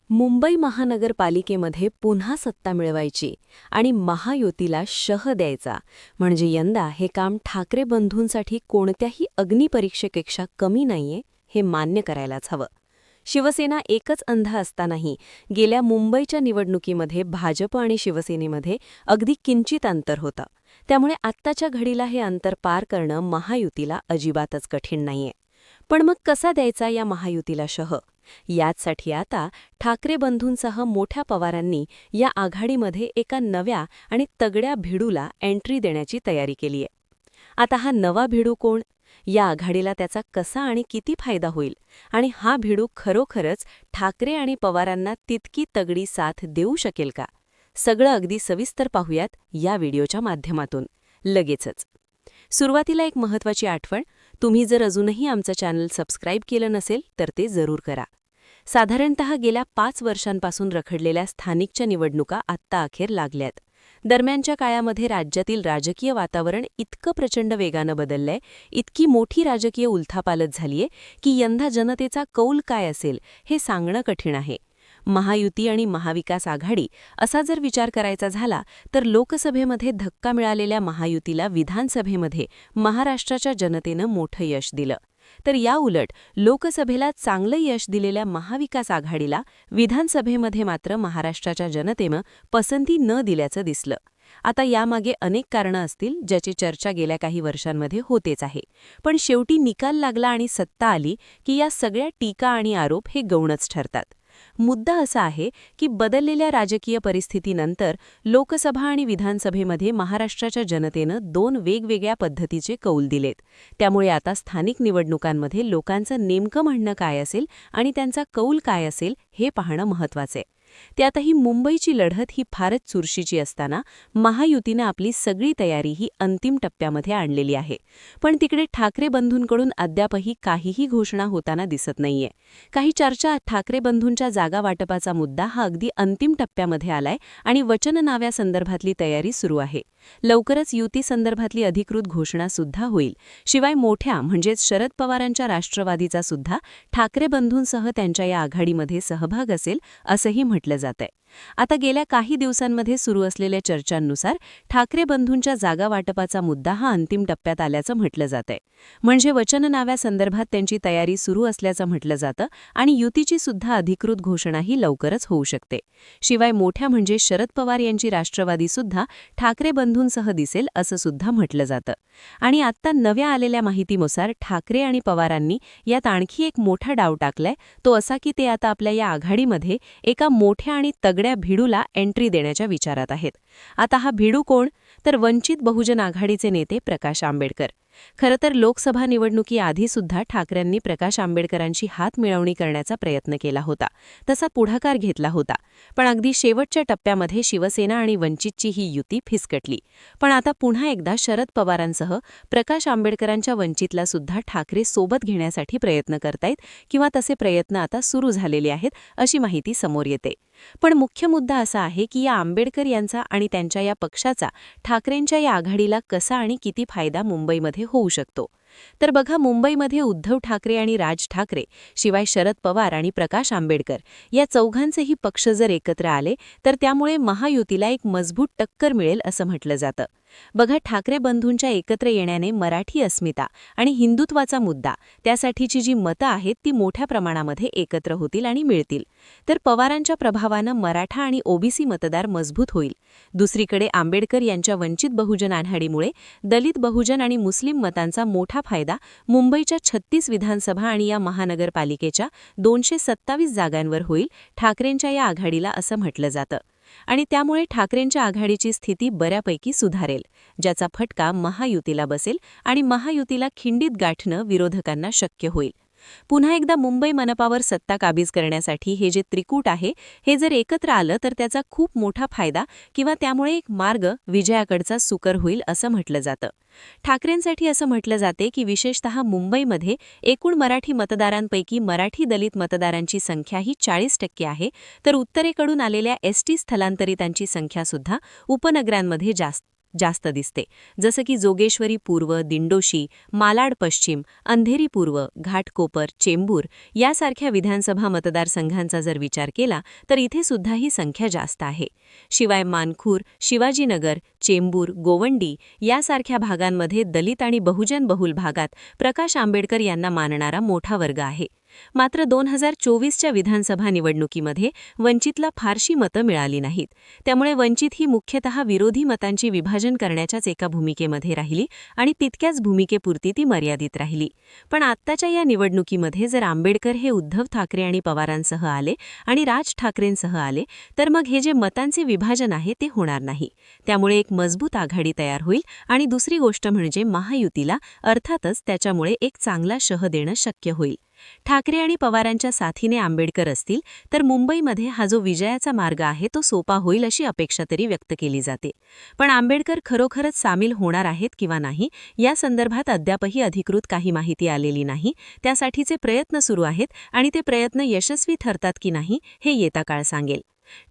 मुंबई महानगरपालिकेमध्ये पुन्हा सत्ता मिळवायची आणि महायुतीला शह द्यायचा म्हणजे यंदा हे काम ठाकरे बंधूंसाठी कोणत्याही अग्निपरीक्षेपेक्षा कमी नाहीये हे मान्य करायलाच हवं. शिवसेना एकच अंध असतानाही गेल्या मुंबईच्या निवडणुकीमध्ये भाजप आणि शिवसेनेमध्ये अगदी किंचित अंतर होतं. त्यामुळे आत्ताच्या घडीला हे अंतर पार करणं महायुतीला अजिबातच कठीण नाहीये. पण मग कसा द्यायचा या महायुतीला शह? याचसाठी आता ठाकरे बंधूंसह मोठ्या पवारांनी या आघाडीमध्ये एका नव्या आणि तगड्या भिडूला एंट्री देण्याची तयारी केलीय. आता हा नवा भिडू कोण? या आघाडीला त्याचा कसा आणि किती फायदा होईल? आणि हा भिडू खरोखरच ठाकरे आणि पवारांना तितकी तगडी साथ देऊ शकेल का? सगळं अगदी सविस्तर पाहूयात या व्हिडिओच्या माध्यमातून लगेचच. सुरुवातीला एक महत्त्वाची आठवण, तुम्ही जर अजूनही आमचं चॅनल सबस्क्राईब केलं नसेल तर ते जरूर करा. साधारणतः गेल्या 5 वर्षांपासून रखडलेल्या स्थानिकच्या निवडणुका आत्ता अखेर लागल्यात. दरम्यानच्या काळामध्ये राज्यातील राजकीय वातावरण इतकं प्रचंड वेगानं बदललंय, इतकी मोठी राजकीय उलथापालथ झालीये की यंदा जनतेचा कौल काय असेल हे सांगणं कठीण आहे. महायुती आणि महाविकास आघाडी असा जर विचार करायचा झाला तर लोकसभेमध्ये धक्का मिळालेल्या महायुतीला विधानसभेमध्ये महाराष्ट्राच्या जनतेनं मोठं यश दिलं. तर याउलट लोकसभेला चांगलं यश दिलेल्या महाविकास आघाडीला विधानसभेमध्ये मात्र महाराष्ट्राच्या जनतेनं पसंती न दिल्याचं दिसलं. आता यामागे अनेक कारणं असतील ज्याची चर्चा गेल्या काही वर्षांमध्ये होतेच आहे. पण शेवटी निकाल लागला आणि सत्ता आली की या सगळ्या टीका आणि आरोप हे गौणच ठरतात. मुद्दा असा आहे की बदललेल्या राजकीय परिस्थितीनंतर लोकसभा आणि विधानसभेमध्ये महाराष्ट्राच्या जनतेनं 2 वेगवेगळ्या पद्धतीचे कौल दिलेत. त्यामुळे आता स्थानिक निवडणुकांमध्ये लोकांचं नेमकं म्हणणं काय असेल आणि त्यांचा कौल काय असेल हे पाहणं महत्त्वाचं आहे. त्यातही मुंबईची लढत ही फारच चुरशीची असताना महायुतीनं आपली सगळी तयारी ही अंतिम टप्प्यामध्ये आणलेली आहे. पण तिकडे ठाकरे बंधूंकडून अद्यापही काहीही घोषणा होताना दिसत नाहीये. काही चर्चा ठाकरे बंधूंच्या जागा वाटपाचा मुद्दा हा अगदी अंतिम टप्प्यामध्ये आलाय आणि वचननाव्यासंदर्भातली तयारी सुरू आहे. लवकरच युती संदर्भातली अधिकृत घोषणा सुद्धा होईल. शिवाय मोठ्या म्हणजेच शरद पवारांच्या राष्ट्रवादीचा सुद्धा ठाकरे बंधूंसह त्यांच्या या आघाडीमध्ये सहभाग असेल असंही म्हटलं जातंय. आता गेल्या काही दिवसांमध्ये सुरू असलेल्या चर्चांनुसार ठाकरे बंधूंच्या जागा वाटपाचा मुद्दा हा अंतिम टप्प्यात आल्याचं म्हटलं जातंय. म्हणजे वचननाव्यासंदर्भात त्यांची तयारी सुरू असल्याचं म्हटलं जातं आणि युतीची सुद्धा अधिकृत घोषणाही लवकरच होऊ शकते. शिवाय मोठ्या म्हणजे शरद पवार यांची राष्ट्रवादी सुद्धा ठाकरे बंधूंसह दिसेल असं सुद्धा म्हटलं जातं. आणि आत्ता नव्या आलेल्या माहितीनुसार ठाकरे आणि पवारांनी यात आणखी एक मोठा डाव टाकलाय, तो असा की ते आता आपल्या या आघाडीमध्ये एका मोठ्या आणि तगड्या भिडूला एंट्री देण्याच्या विचारात आहेत. आता हा भिडू कोण? तर वंचित बहुजन आघाडीचे नेते प्रकाश आंबेडकर. खरं तर लोकसभा निवडणुकीआधी सुद्धा ठाकरेंनी प्रकाश आंबेडकरांची हात मिळवणी करण्याचा प्रयत्न केला होता, तसा पुढाकार घेतला होता. पण अगदी शेवटच्या टप्प्यामध्ये शिवसेना आणि वंचितची ही युती फिसकटली. पण आता पुन्हा एकदा शरद पवारांसह प्रकाश आंबेडकरांच्या वंचितला सुद्धा ठाकरे सोबत घेण्यासाठी प्रयत्न करतायत किंवा तसे प्रयत्न आता सुरू झालेले आहेत अशी माहिती समोर येते. पण मुख्य मुद्दा असा आहे की या आंबेडकर यांचा आणि त्यांच्या या पक्षाचा ठाकरेंच्या या आघाडीला कसा आणि किती फायदा मुंबईमध्ये होऊ शकतो. तर बघा, मुंबईमध्ये उद्धव ठाकरे आणि राज ठाकरे शिवाय शरद पवार आणि प्रकाश आंबेडकर या चौघांचेही पक्ष जर एकत्र आले तर त्यामुळे महायुतीला एक मजबूत टक्कर मिळेल असं म्हटलं जातं. बघा, ठाकरे बंधूंच्या एकत्र येण्याने मराठी अस्मिता आणि हिंदुत्वाचा मुद्दा त्यासाठीची जी मतं आहेत ती मोठ्या प्रमाणामध्ये एकत्र होतील आणि मिळतील. तर पवारांच्या प्रभावानं मराठा आणि ओबीसी मतदार मजबूत होईल. दुसरीकडे आंबेडकर यांच्या वंचित बहुजन आघाडीमुळे दलित बहुजन आणि मुस्लिम मतांचा मोठा फायदा मुंबईच्या 36 विधानसभा आणि या महानगरपालिकेच्या 227 जागांवर होईल ठाकरेंच्या या आघाडीला असं म्हटलं जातं. आणि त्यामुळे ठाकरेंच्या आघाडीची स्थिती बऱ्यापैकी सुधारेल, ज्याचा फटका महायुतीला बसेल आणि महायुतीला खिंडीत गाठणं विरोधकांना शक्य होईल. पुन्हा एकदा मुंबई मनपावर सत्ता काबीज करण्यासाठी हे जे त्रिकूट आहे हे जर एकत्र आलं तर त्याचा खूप मोठा फायदा किंवा त्यामुळे एक मार्ग विजयाकडचा सुकर होईल असं म्हटलं जातं. ठाकरेंसाठी असं म्हटलं जाते की विशेषतः मुंबईमध्ये एकूण मराठी मतदारांपैकी मराठी दलित मतदारांची संख्या ही 40% आहे, तर उत्तरेकडून आलेल्या एसटी स्थलांतरितांची संख्यासुद्धा उपनगरांमध्ये जास्त दिसते, जसं की जोगेश्वरी पूर्व, दिंडोशी, मालाड पश्चिम, अंधेरी पूर्व, घाटकोपर, चेंबूर यासारख्या विधानसभा मतदारसंघांचा जर विचार केला तर इथे सुद्धा ही संख्या जास्त आहे. शिवाय मानखूर, शिवाजीनगर, चेंबूर, गोवंडी यासारख्या भागांमध्ये दलित आणि बहुजन बहुल भागात प्रकाश आंबेडकर यांना मानणारा मोठा वर्ग आहे. मात्र 2024च्या विधानसभा निवडणुकीमध्ये वंचितला फारशी मतं मिळाली नाहीत. त्यामुळे वंचित ही मुख्यतः विरोधी मतांची विभाजन करण्याच्याच एका भूमिकेमध्ये राहिली आणि तितक्याच भूमिकेपुरती ती मर्यादित राहिली. पण आत्ताच्या या निवडणुकीमध्ये जर आंबेडकर हे उद्धव ठाकरे आणि पवारांसह आले आणि राज ठाकरेंसह आले तर मग हे जे मतांचे विभाजन आहे ते होणार नाही. त्यामुळे एक मजबूत आघाडी तयार होईल आणि दुसरी गोष्ट म्हणजे महायुतीला अर्थातच त्याच्यामुळे एक चांगला शह देणं शक्य होईल. ठाकरे आणि पवारांच्या साथीने आंबेडकर असतील तर मुंबईमध्ये हा जो विजयाचा मार्ग आहे तो सोपा होईल अशी अपेक्षा तरी व्यक्त केली जाते. पण आंबेडकर खरोखरच सामील होणार आहेत किंवा नाही या संदर्भात अद्यापही अधिकृत काही माहिती आलेली नाही. त्यासाठीचे प्रयत्न सुरू आहेत आणि ते प्रयत्न यशस्वी ठरतात की नाही हे येता काळ सांगेल.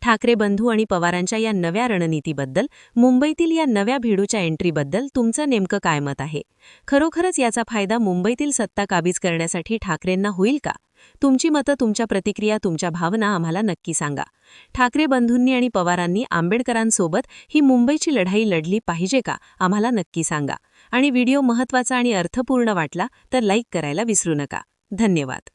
ठाकरे बंधू आणि पवारांच्या या नव्या रणनीतीबद्दल, मुंबईतील या नव्या भिडूच्या एंट्रीबद्दल तुमचं नेमकं काय मत आहे? खरोखरच याचा फायदा मुंबईतील सत्ता काबीज करण्यासाठी ठाकरेंना होईल का? तुमची मतं, तुमच्या प्रतिक्रिया, तुमच्या भावना आम्हाला नक्की सांगा. ठाकरे बंधूंनी आणि पवारांनी आंबेडकरांसोबत ही मुंबईची लढाई लढली पाहिजे का? आम्हाला नक्की सांगा. आणि व्हिडिओ महत्त्वाचा आणि अर्थपूर्ण वाटला तर लाईक करायला विसरू नका. धन्यवाद.